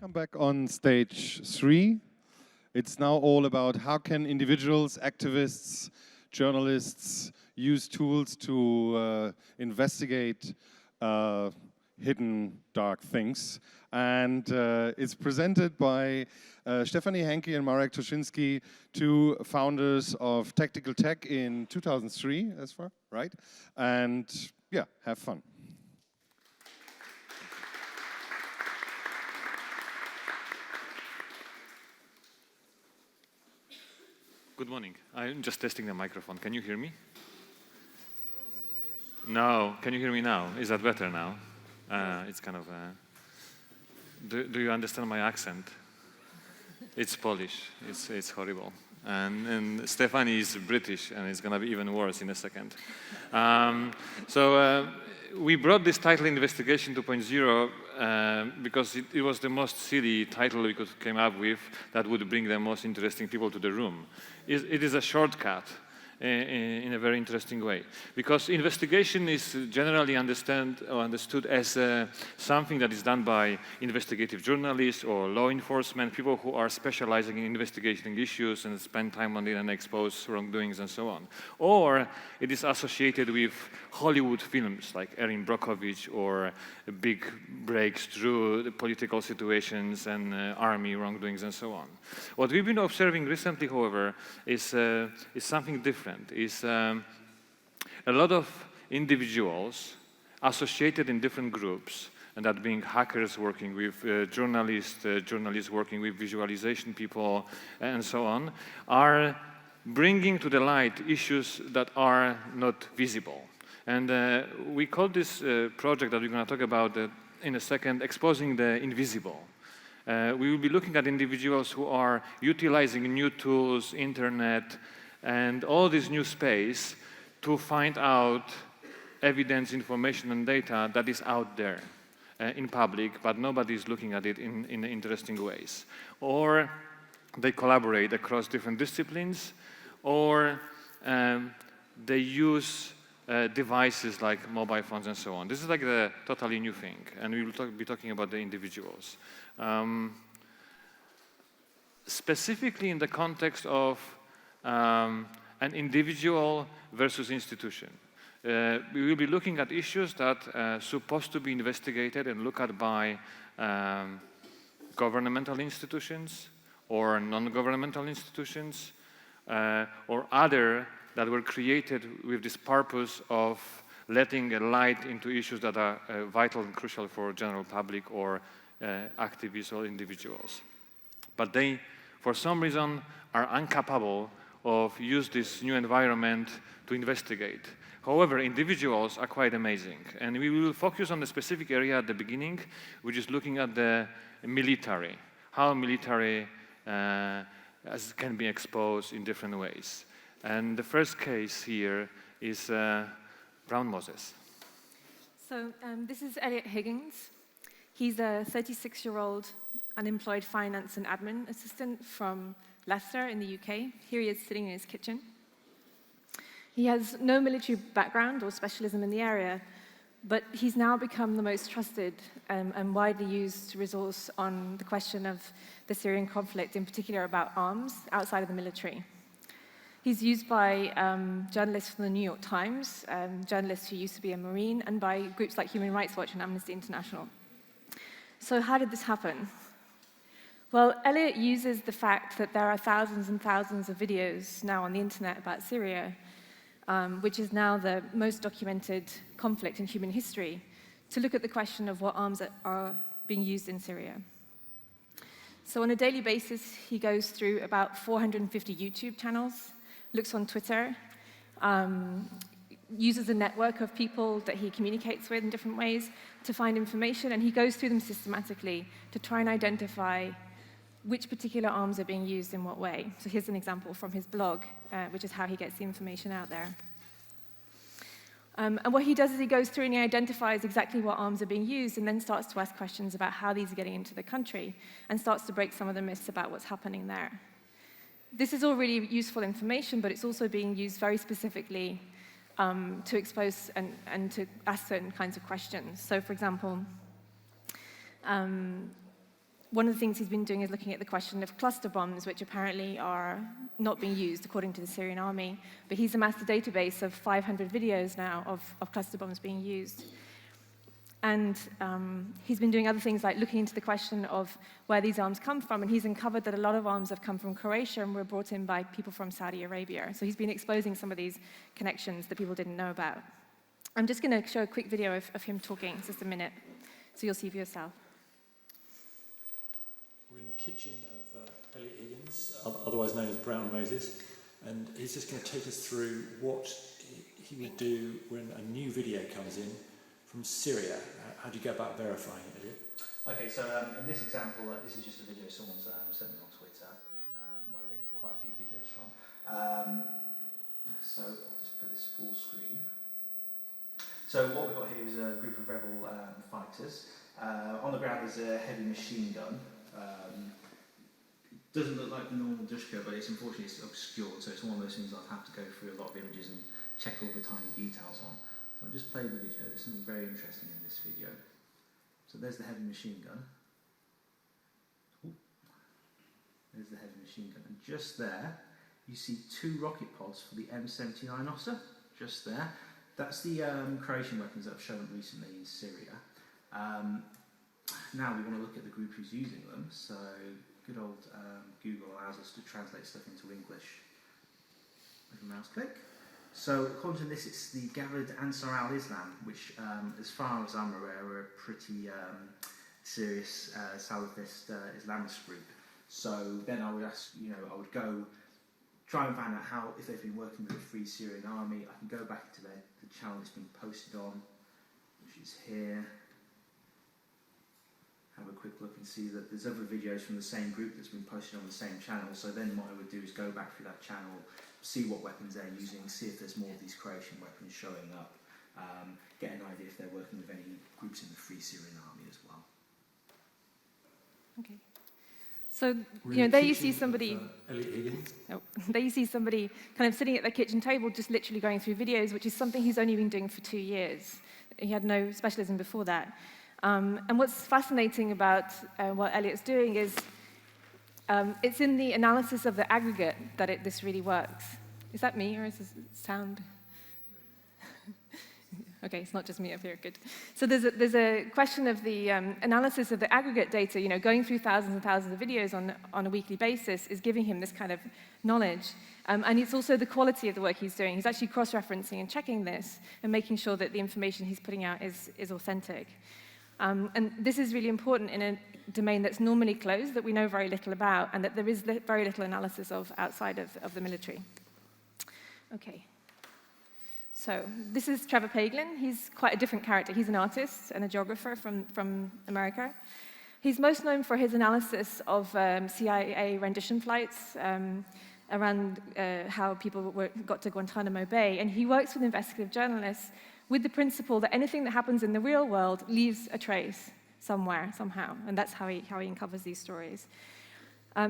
Welcome back on stage 3. It's now all about how can individuals, activists, journalists use tools to investigate hidden dark things. And it's presented by Stephanie Hankey and Marek Tuszynski, two founders of Tactical Tech in 2003, as far, right? And yeah, have fun. Good morning. I'm just testing the microphone. Can you hear me? No. Can you hear me now? Is that better now? It's kind of... Do you understand my accent? It's Polish. It's horrible. And Stephanie is British, and it's going to be even worse in a second. We brought this title Investigation 2.0 because it was the most silly title we could come up with that would bring the most interesting people to the room. It is a shortcut in a very interesting way, because investigation is generally understood as something that is done by investigative journalists or law enforcement, people who are specializing in investigating issues and spend time on it and expose wrongdoings and so on. Or it is associated with Hollywood films like Erin Brockovich or big breaks through the political situations and army wrongdoings and so on. What we've been observing recently, however, is something different. Is a lot of individuals associated in different groups, and that being hackers working with journalists working with visualization people, and so on, are bringing to the light issues that are not visible. And we call this project that we're going to talk about in a second, Exposing the Invisible. We will be looking at individuals who are utilizing new tools, internet, and all this new space to find out evidence, information, and data that is out there in public, but nobody is looking at it in interesting ways. Or they collaborate across different disciplines, or they use devices like mobile phones and so on. This is like the totally new thing, and we will be talking about the individuals. Specifically in the context of an individual versus institution. We will be looking at issues that are supposed to be investigated and looked at by governmental institutions or non-governmental institutions or other that were created with this purpose of letting a light into issues that are vital and crucial for general public or activists or individuals. But they, for some reason, are incapable of use this new environment to investigate. However, individuals are quite amazing, and we will focus on the specific area at the beginning, which is looking at the military, how military can be exposed in different ways. And the first case here is Brown Moses. So this is Eliot Higgins. He's a 36-year-old unemployed finance and admin assistant from Leicester in the UK. Here he is sitting in his kitchen. He has no military background or specialism in the area, but he's now become the most trusted and widely used resource on the question of the Syrian conflict, in particular about arms outside of the military. He's used by journalists from the New York Times, journalists who used to be a Marine, and by groups like Human Rights Watch and Amnesty International. So how did this happen? Well, Eliot uses the fact that there are thousands and thousands of videos now on the internet about Syria, which is now the most documented conflict in human history, to look at the question of what arms are being used in Syria. So on a daily basis, he goes through about 450 YouTube channels, looks on Twitter, uses a network of people that he communicates with in different ways to find information, and he goes through them systematically to try and identify which particular arms are being used in what way. So here's an example from his blog, which is how he gets the information out there. And what he does is he goes through and he identifies exactly what arms are being used and then starts to ask questions about how these are getting into the country and starts to break some of the myths about what's happening there. This is all really useful information, but it's also being used very specifically to expose and to ask certain kinds of questions. So, for example, one of the things he's been doing is looking at the question of cluster bombs, which apparently are not being used according to the Syrian army. But he's amassed a database of 500 videos now of cluster bombs being used. And he's been doing other things like looking into the question of where these arms come from, and he's uncovered that a lot of arms have come from Croatia and were brought in by people from Saudi Arabia. So he's been exposing some of these connections that people didn't know about. I'm just going to show a quick video of him talking, just a minute, so you'll see for yourself. We're in the kitchen of Eliot Higgins, otherwise known as Brown Moses, and he's just going to take us through what he would do when a new video comes in from Syria. How do you go about verifying it, Eliot? Okay, so in this example, this is just a video someone's sent me on Twitter, I get quite a few videos from. So I'll just put this full screen. So what we've got here is a group of rebel fighters. On the ground there's a heavy machine gun. Doesn't look like the normal Dushka, but unfortunately it's obscured, so it's one of those things I'll have to go through a lot of images and check all the tiny details on. So I'll just play the video. There's something very interesting in this video. So there's the heavy machine gun. Ooh. There's the heavy machine gun. And just there, you see 2 rocket pods for the M79 Ossa. Just there. That's the Croatian weapons that I've shown recently in Syria. Now we want to look at the group who's using them. So good old Google allows us to translate stuff into English with a mouse click. So according to this, it's the Gathered Ansar al-Islam, which, as far as I'm aware, are a pretty serious Salafist Islamist group. So then I would ask, I would go try and find out how, if they've been working with the Free Syrian Army. I can go back to the channel it's been posted on, which is here. Have a quick look and see that there's other videos from the same group that's been posted on the same channel. So then what I would do is go back through that channel, see what weapons they're using, see if there's more of these Croatian weapons showing up, get an idea if they're working with any groups in the Free Syrian Army as well. Okay. So, there you see somebody. Eliot Higgins. Oh, there you see somebody kind of sitting at their kitchen table, just literally going through videos, which is something he's only been doing for 2 years. He had no specialism before that. And what's fascinating about what Eliot's doing is it's in the analysis of the aggregate that this really works. Is that me, or is this sound? Okay, it's not just me up here, good. So there's a question of the analysis of the aggregate data, going through thousands and thousands of videos on a weekly basis is giving him this kind of knowledge. And it's also the quality of the work he's doing. He's actually cross-referencing and checking this and making sure that the information he's putting out is authentic. And this is really important in a domain that's normally closed, that we know very little about, and that there is very little analysis of outside of the military. Okay. So this is Trevor Paglen. He's quite a different character. He's an artist and a geographer from America. He's most known for his analysis of CIA rendition flights around how people got to Guantanamo Bay. And he works with investigative journalists with the principle that anything that happens in the real world leaves a trace somewhere, somehow. And that's how he uncovers these stories.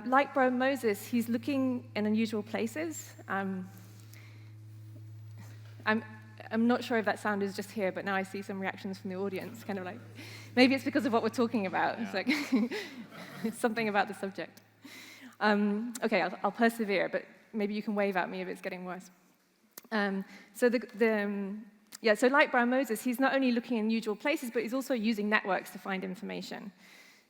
Like Brown Moses, he's looking in unusual places. I'm not sure if that sound is just here, but now I see some reactions from the audience, kind of like, maybe it's because of what we're talking about. Yeah. It's like, it's something about the subject. Okay, I'll persevere, but maybe you can wave at me if it's getting worse. So like Brown Moses, he's not only looking in unusual places, but he's also using networks to find information.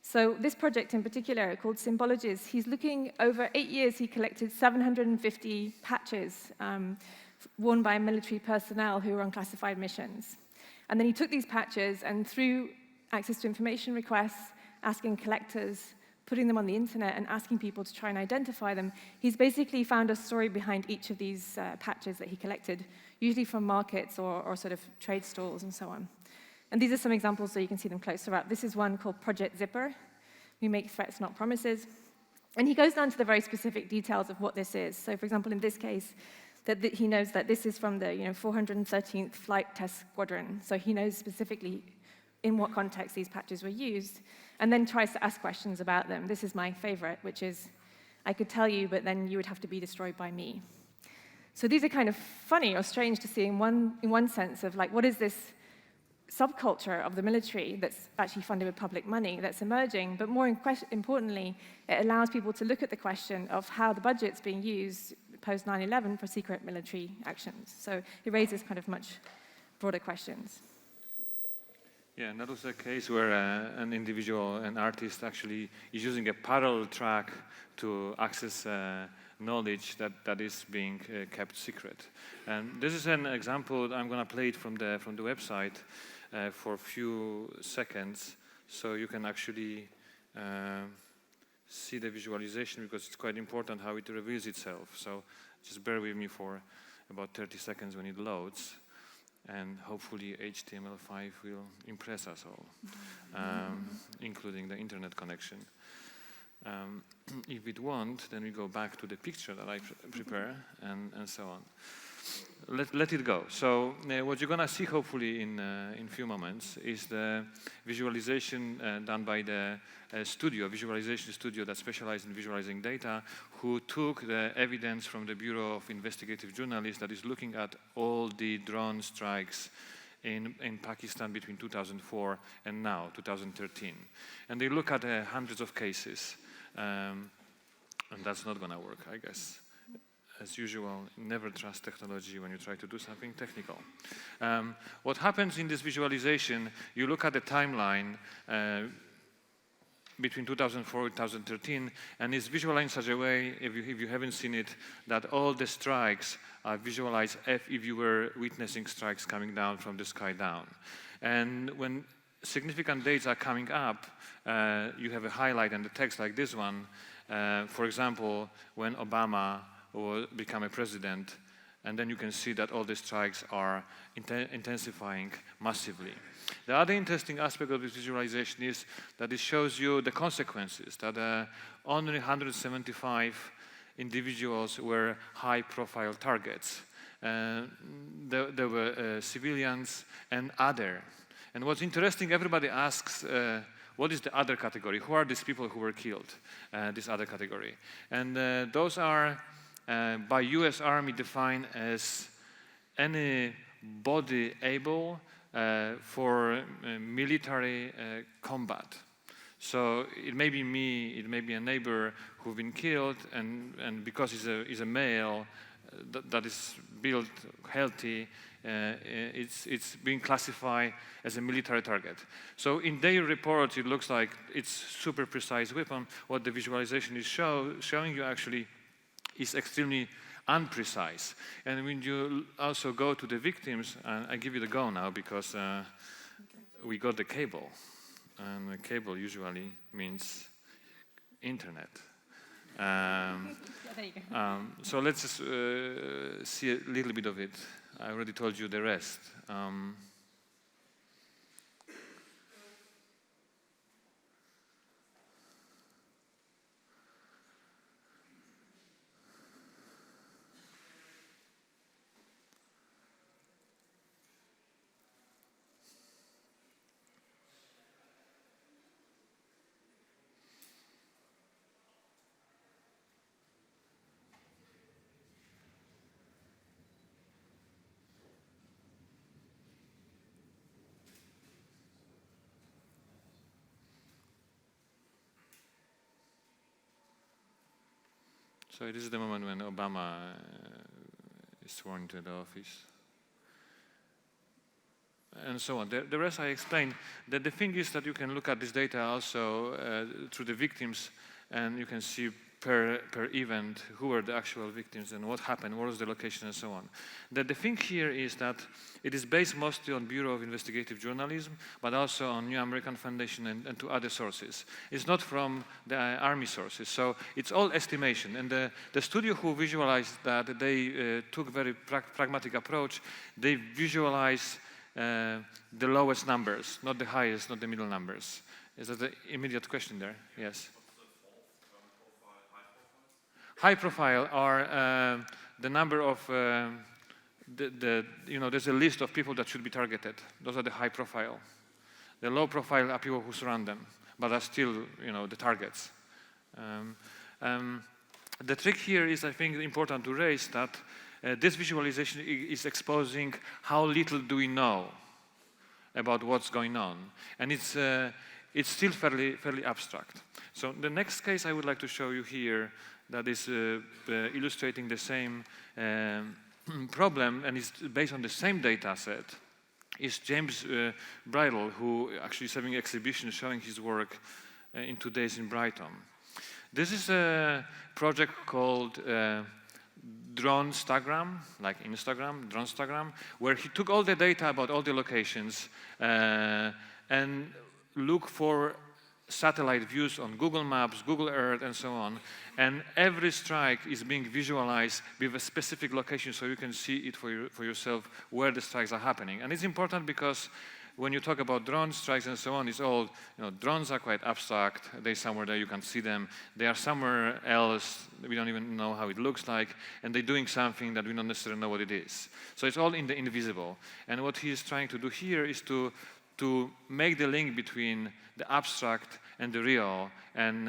So this project in particular, called Symbologies, he's looking over 8 years, he collected 750 patches worn by military personnel who were on classified missions. And then he took these patches and through access to information requests, asking collectors, putting them on the internet and asking people to try and identify them, he's basically found a story behind each of these patches that he collected, usually from markets or sort of trade stalls and so on. And these are some examples so you can see them closer up. This is one called Project Zipper. We make threats, not promises. And he goes down to the very specific details of what this is. So for example, in this case, that he knows that this is from the 413th Flight Test Squadron. So he knows specifically in what context these patches were used, and then tries to ask questions about them. This is my favorite, which is, I could tell you, but then you would have to be destroyed by me. So these are kind of funny or strange to see in one sense of like, what is this subculture of the military that's actually funded with public money that's emerging, but more importantly, it allows people to look at the question of how the budget's being used post 9/11 for secret military actions. So it raises kind of much broader questions. Yeah, and that was a case where an individual, an artist, actually is using a parallel track to access knowledge that is being kept secret. And this is an example. I'm going to play it from the website for a few seconds, so you can actually see the visualization, because it's quite important how it reveals itself. So just bear with me for about 30 seconds when it loads. And hopefully HTML5 will impress us all, including the internet connection. If it won't, then we go back to the picture that I prepare and so on. Let it go. So what you're going to see hopefully in a few moments is the visualization done by the visualization studio that specializes in visualizing data, who took the evidence from the Bureau of Investigative Journalists that is looking at all the drone strikes in Pakistan between 2004 and now, 2013. And they look at hundreds of cases. And that's not going to work, I guess. As usual, never trust technology when you try to do something technical. What happens in this visualization, you look at the timeline between 2004 and 2013, and it's visualized in such a way, if you haven't seen it, that all the strikes are visualized if you were witnessing strikes coming down from the sky down. And when significant dates are coming up, you have a highlight and the text like this one. For example, when Obama will become a president, and then you can see that all the strikes are intensifying massively. The other interesting aspect of this visualization is that it shows you the consequences, that only 175 individuals were high-profile targets. There were civilians and other. And what's interesting, everybody asks, what is the other category? Who are these people who were killed, this other category? And those are, by US Army, defined as any body able for military combat. So it may be me, it may be a neighbor who've been killed, and because he's a male that is built healthy, it's being classified as a military target. So in their report, it looks like it's super precise weapon. What the visualization is showing you actually is extremely unprecise. And when you also go to the victims, I give you the go now because we got the cable. And the cable usually means internet. So let's just see a little bit of it. I already told you the rest. So this is the moment when Obama is sworn into the office. And so on. The rest I explained. The thing is that you can look at this data also through the victims, and you can see per event who were the actual victims and what happened, what was the location, and so on. The thing here is that it is based mostly on Bureau of Investigative Journalism, but also on New American Foundation and to other sources. It's not from the Army sources, so it's all estimation. And the studio who visualized that, they took a very pragmatic approach. They visualize the lowest numbers, not the highest, not the middle numbers. Is that the immediate question there? Yes. High profile are the number of, there's a list of people that should be targeted. Those are the high profile. The low profile are people who surround them, but are still, the targets. The trick here is, I think, important to raise that this visualization is exposing how little do we know about what's going on. And it's still fairly abstract. So the next case I would like to show you here that is illustrating the same problem and is based on the same data set is James Bridle, who actually is having an exhibition showing his work in 2 days in Brighton. This is a project called Dronestagram, like Instagram, Dronestagram, where he took all the data about all the locations and looked for satellite views on Google Maps, Google Earth, and so on. And every strike is being visualized with a specific location so you can see it for yourself where the strikes are happening. And it's important because when you talk about drone strikes and so on, it's all, drones are quite abstract. They're somewhere there, you can see them. They are somewhere else, we don't even know how it looks like, and they're doing something that we don't necessarily know what it is. So it's all in the invisible. And what he is trying to do here is to make the link between the abstract and the real, and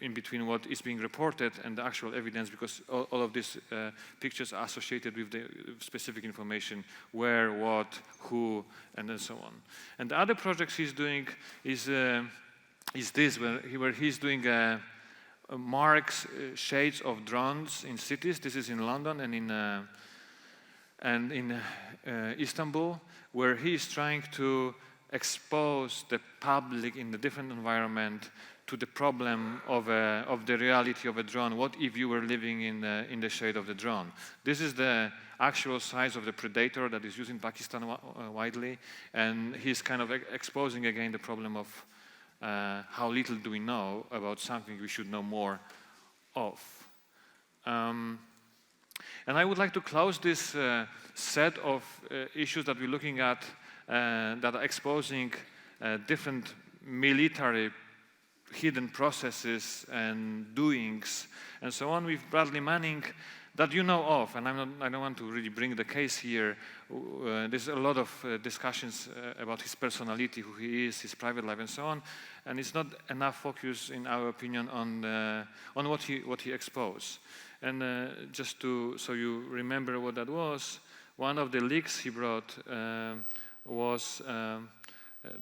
in between what is being reported and the actual evidence, because all of these pictures are associated with the specific information, where, what, who, and then so on. And the other projects he's doing is this, where he's doing Mark's shades of drones in cities. This is in London and in Istanbul, where he is trying to expose the public in the different environment to the problem of the reality of a drone. What if you were living in the shade of the drone? This is the actual size of the predator that is used in Pakistan widely, and he's kind of exposing again the problem of how little do we know about something we should know more of. And I would like to close this set of issues that we're looking at that are exposing different military hidden processes and doings and so on with Bradley Manning that you know of. And I don't want to really bring the case here. There's a lot of discussions about his personality, who he is, his private life, and so on. And it's not enough focus, in our opinion, on what he exposed. And just so you remember what that was, one of the leaks he brought was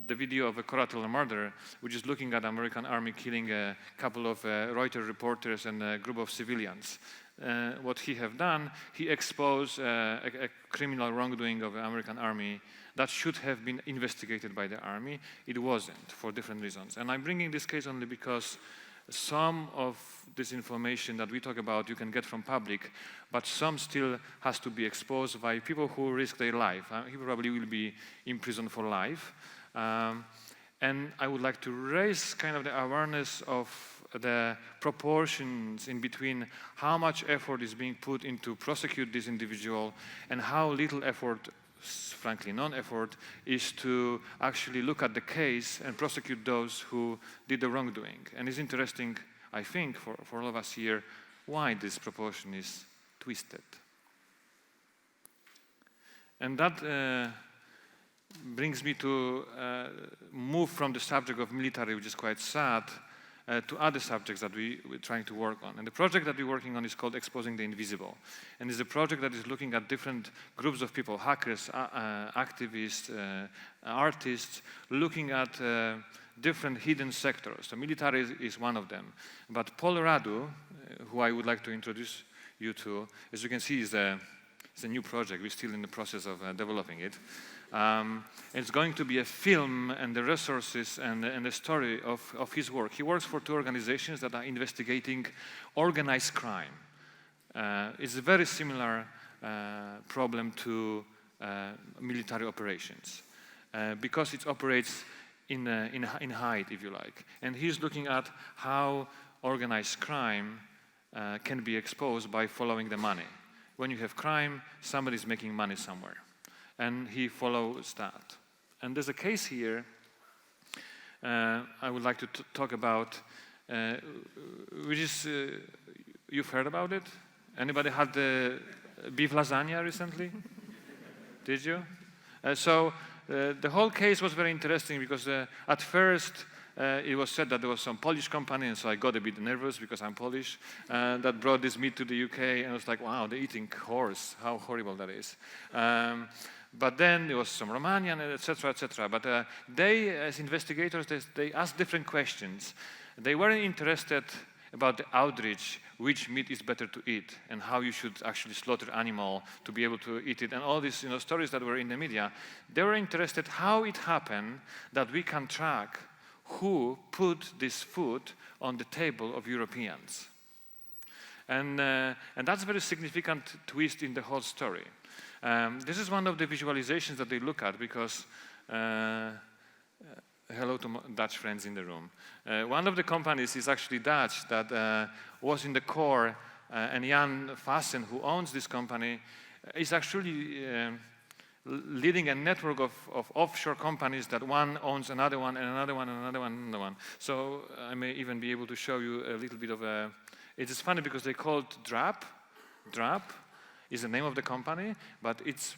the video of a collateral murder, which is looking at American army killing a couple of Reuters reporters and a group of civilians. What he have done, he exposed a criminal wrongdoing of the American army that should have been investigated by the army. It wasn't, for different reasons. And I'm bringing this case only because some of this information that we talk about you can get from public, but some still has to be exposed by people who risk their life. He probably will be in prison for life. And I would like to raise kind of the awareness of the proportions in between how much effort is being put into prosecute this individual and how little effort, frankly non-effort, is to actually look at the case and prosecute those who did the wrongdoing. And it's interesting, I think, for all of us here, why this proportion is twisted. And that brings me to move from the subject of military, which is quite sad, to other subjects that we're trying to work on. And the project that we're working on is called Exposing the Invisible. And it's a project that is looking at different groups of people, hackers, activists, artists, looking at different hidden sectors. The military is one of them. But Paul Radu, who I would like to introduce you to, as you can see, is a new project. We're still in the process of developing it. It's going to be a film and the resources and the story of his work. He works for 2 organizations that are investigating organized crime. It's a very similar problem to military operations because it operates in hide, if you like. And he's looking at how organized crime can be exposed by following the money. When you have crime, somebody's making money somewhere. And he follows that. And there's a case here I would like to talk about, which is, you've heard about it? Anybody had the beef lasagna recently? Did you? So the whole case was very interesting because at first it was said that there was some Polish company, and so I got a bit nervous because I'm Polish, that brought this meat to the UK, and I was like, wow, they're eating horse, how horrible that is. But then there was some Romanian, etc., etc. But they, as investigators, they asked different questions. They weren't interested about the outreach, which meat is better to eat, and how you should actually slaughter animal to be able to eat it, and all these stories that were in the media. They were interested how it happened that we can track who put this food on the table of Europeans. And that's a very significant twist in the whole story. This is one of the visualizations that they look at because, hello to Dutch friends in the room. One of the companies is actually Dutch that was in the core, and Jan Vassen, who owns this company, is actually leading a network of offshore companies that one owns another one, and another one, and another one, and another one. So I may even be able to show you a little bit of a... It is funny because they call it DRAP. DRAP is the name of the company, but it's,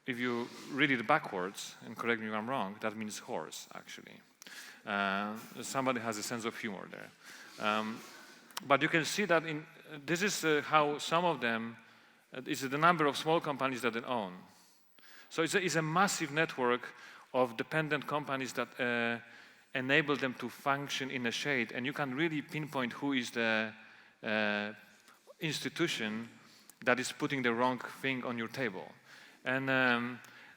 if you read it backwards, and correct me if I'm wrong, that means horse, actually. Somebody has a sense of humor there. But you can see that this is how some of them, is the number of small companies that they own. So it's a massive network of dependent companies that enable them to function in a shade, and you can really pinpoint who is the institution that is putting the wrong thing on your table. And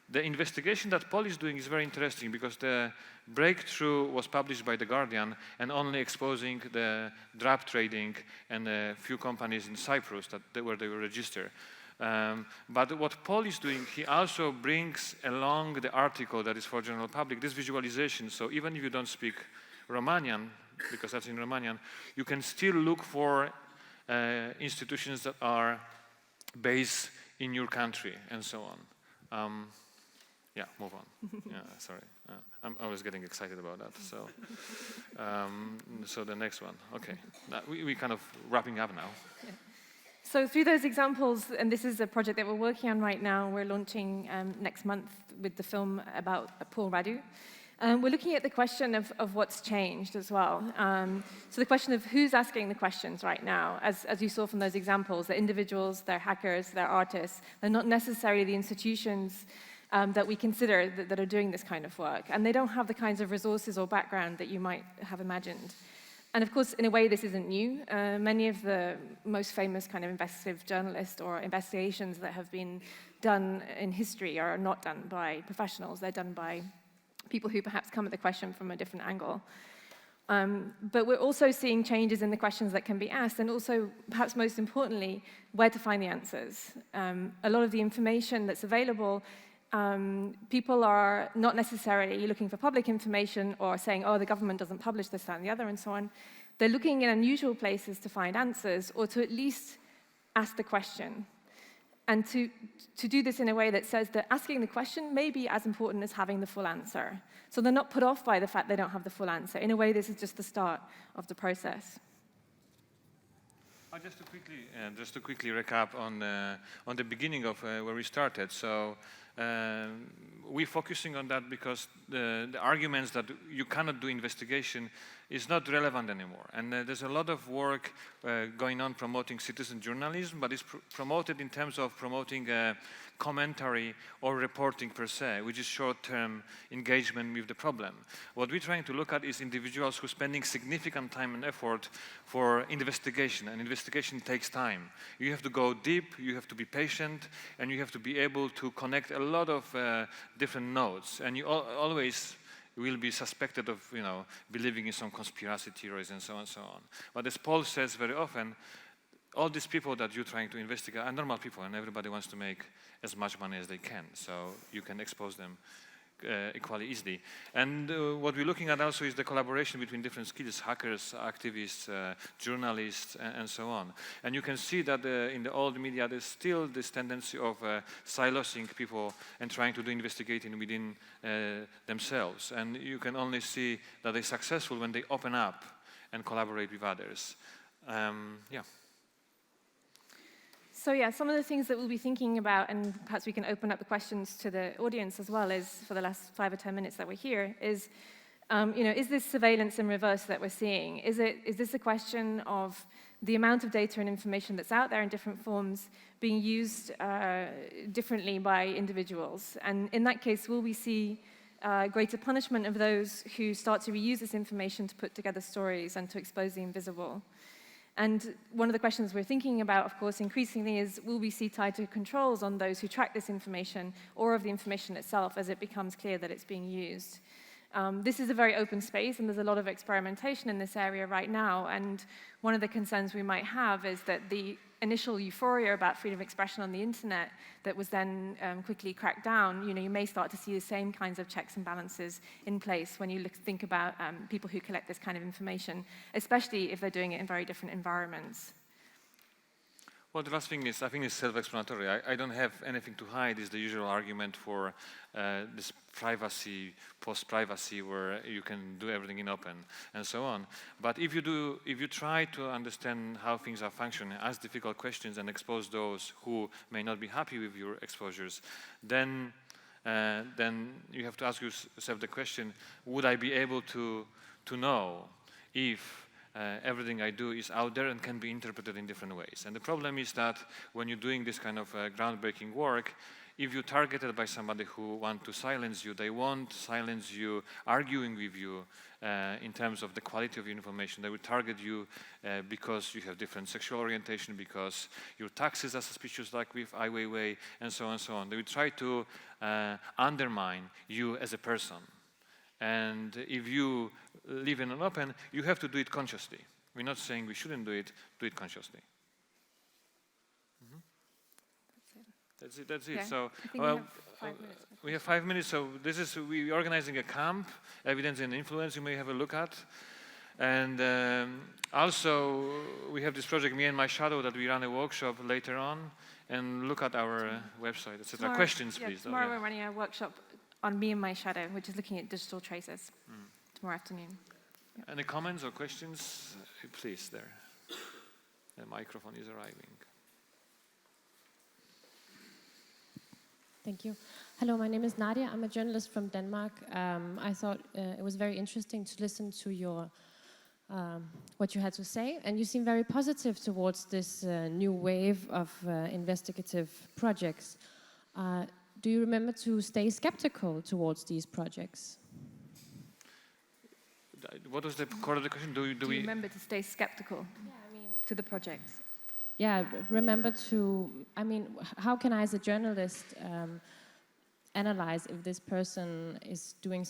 the investigation that Paul is doing is very interesting because the breakthrough was published by The Guardian and only exposing the drop trading and a few companies in Cyprus where they were registered. But what Paul is doing, he also brings along the article that is for general public, this visualization. So even if you don't speak Romanian, because that's in Romanian, you can still look for institutions that are based in your country and so on. Yeah, move on. Yeah, sorry. I'm always getting excited about that. So, so the next one. Okay, we kind of wrapping up now. Yeah. So through those examples, and this is a project that we're working on right now, we're launching next month with the film about Paul Radu. We're looking at the question of what's changed as well. So the question of who's asking the questions right now, as you saw from those examples, they're individuals, they're hackers, they're artists, they're not necessarily the institutions that we consider that are doing this kind of work. And they don't have the kinds of resources or background that you might have imagined. And of course, in a way, this isn't new. Many of the most famous kind of investigative journalists or investigations that have been done in history are not done by professionals. They're done by people who perhaps come at the question from a different angle. But we're also seeing changes in the questions that can be asked, and also, perhaps most importantly, where to find the answers. A lot of the information that's available, people are not necessarily looking for public information or saying, oh, the government doesn't publish this, that, and the other, and so on. They're looking in unusual places to find answers, or to at least ask the question. And to do this in a way that says that asking the question may be as important as having the full answer. So they're not put off by the fact they don't have the full answer. In a way, this is just the start of the process. Just to quickly recap on the beginning of where we started. So we're focusing on that because the arguments that you cannot do investigation is not relevant anymore. And there's a lot of work going on promoting citizen journalism, but it's promoted in terms of promoting commentary or reporting per se, which is short-term engagement with the problem. What we're trying to look at is individuals who are spending significant time and effort for investigation, and investigation takes time. You have to go deep, you have to be patient, and you have to be able to connect a lot of different nodes, and you always will be suspected of, believing in some conspiracy theories and so on and so on. But as Paul says very often, all these people that you're trying to investigate are normal people, and everybody wants to make as much money as they can, so you can expose them equally easily. And what we're looking at also is the collaboration between different skills, hackers, activists, journalists, and so on. And you can see that in the old media, there's still this tendency of silosing people and trying to do investigating within themselves. And you can only see that they're successful when they open up and collaborate with others. Yeah. So yeah, some of the things that we'll be thinking about, and perhaps we can open up the questions to the audience as well, is for the last 5 or 10 minutes that we're here, is Is this surveillance in reverse that we're seeing? Is this a question of the amount of data and information that's out there in different forms being used differently by individuals? And in that case, will we see greater punishment of those who start to reuse this information to put together stories and to expose the invisible? And one of the questions we're thinking about, of course, increasingly is, will we see tighter controls on those who track this information or of the information itself as it becomes clear that it's being used? This is a very open space, and there's a lot of experimentation in this area right now. And one of the concerns we might have is that the initial euphoria about freedom of expression on the internet that was then quickly cracked down, you may start to see the same kinds of checks and balances in place when you think about people who collect this kind of information, especially if they're doing it in very different environments. Well, the last thing is, I think it's self-explanatory. I don't have anything to hide is the usual argument for this privacy, post-privacy, where you can do everything in open and so on. But if you try to understand how things are functioning, ask difficult questions and expose those who may not be happy with your exposures, then you have to ask yourself the question, would I be able to know if everything I do is out there and can be interpreted in different ways? And the problem is that when you're doing this kind of groundbreaking work, if you're targeted by somebody who wants to silence you, they won't silence you arguing with you in terms of the quality of your information. They will target you because you have different sexual orientation, because your taxes are suspicious, like with Ai Weiwei, and so on and so on. They will try to undermine you as a person. And if you live in an open, you have to do it consciously. We're not saying we shouldn't do it consciously. Mm-hmm. That's it. Yeah, So we have 5 minutes. So we're organizing a camp, evidence and influence. You may have a look at. And also, we have this project, Me and My Shadow, that we run a workshop later on, and look at our website, etc. Questions, please. Tomorrow we're running a workshop on Me and My Shadow, which is looking at digital traces, tomorrow afternoon. Yep. Any comments or questions? Please, there. The microphone is arriving. Thank you. Hello, my name is Nadia. I'm a journalist from Denmark. I thought it was very interesting to listen to your what you had to say, and you seem very positive towards this new wave of investigative projects. Do you remember to stay skeptical towards these projects? What was the core of the question? Do you remember to stay skeptical to the projects? Yeah, remember to, how can I as a journalist analyze if this person is doing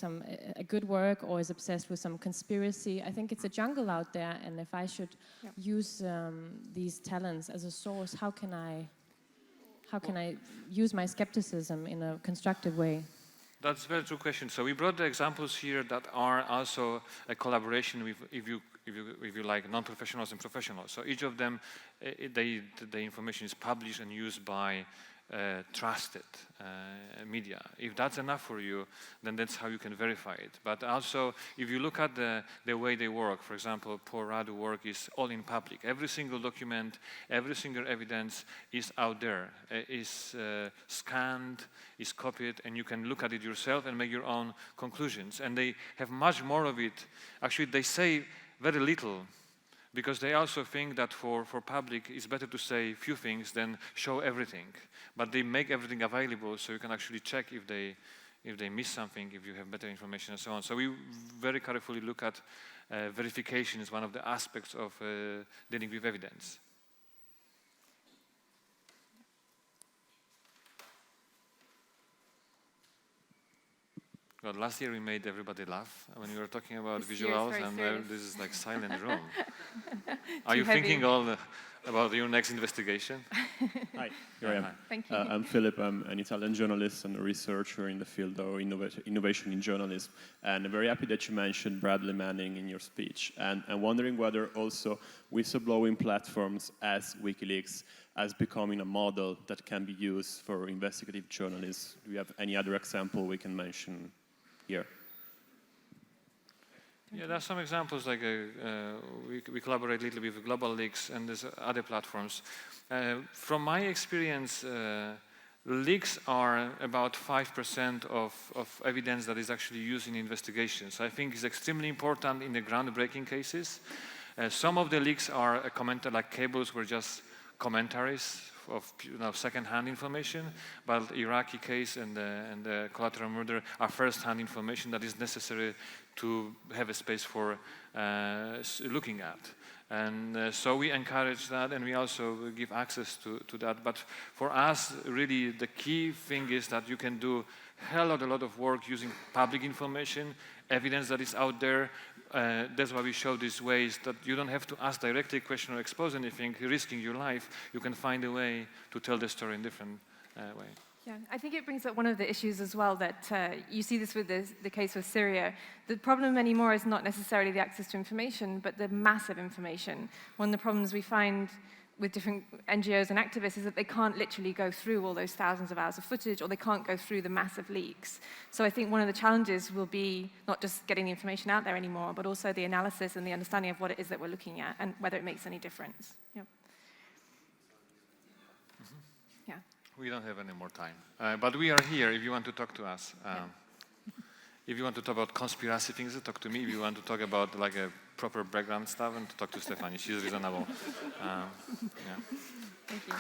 a good work or is obsessed with some conspiracy? I think it's a jungle out there, and if I should use these talents as a source, how can I use my skepticism in a constructive way? That's a very true question. So we brought the examples here that are also a collaboration with, if you like, non-professionals and professionals. So each of them, the information is published and used by trusted media. If that's enough for you, then that's how you can verify it. But also, if you look at the way they work, for example, Poor Radu work is all in public. Every single document, every single evidence is out there, is scanned, is copied, and you can look at it yourself and make your own conclusions. And they have much more of it. Actually, they say very little, because they also think that for public, it's better to say few things than show everything. But they make everything available, so you can actually check if they miss something, if you have better information, and so on. So we very carefully look at verification as one of the aspects of dealing with evidence. God, last year we made everybody laugh when we were talking about visuals, and this is like silent room. Are you thinking about your next investigation? Hi, here I am. Thank you. I'm Philip. I'm an Italian journalist and a researcher in the field of innovation in journalism. And I'm very happy that you mentioned Bradley Manning in your speech. And I'm wondering whether also whistleblowing platforms as WikiLeaks as becoming a model that can be used for investigative journalists. Do you have any other example we can mention here? Yeah, there are some examples, like we collaborate a little bit with Global Leaks and there's other platforms. From my experience, leaks are about 5% of evidence that is actually used in investigations. I think it's extremely important in the groundbreaking cases. Some of the leaks are like cables were just commentaries of second-hand information, but the Iraqi case and the collateral murder are first-hand information that is necessary to have a space for looking at. And so we encourage that, and we also give access to that. But for us, really, the key thing is that you can do a lot of work using public information, evidence that is out there. That's why we show these ways that you don't have to ask directly a question or expose anything, risking your life. You can find a way to tell the story in a different way. Yeah, I think it brings up one of the issues as well that you see this with the case with Syria. The problem anymore is not necessarily the access to information, but the massive information. One of the problems we find with different NGOs and activists is that they can't literally go through all those thousands of hours of footage, or they can't go through the massive leaks. So I think one of the challenges will be not just getting the information out there anymore, but also the analysis and the understanding of what it is that we're looking at and whether it makes any difference. Yeah. Yeah. We don't have any more time, but we are here if you want to talk to us. If you want to talk about conspiracy things, talk to me. If you want to talk about like a proper background stuff, and to talk to Stephanie. She's reasonable. Yeah. Thank you.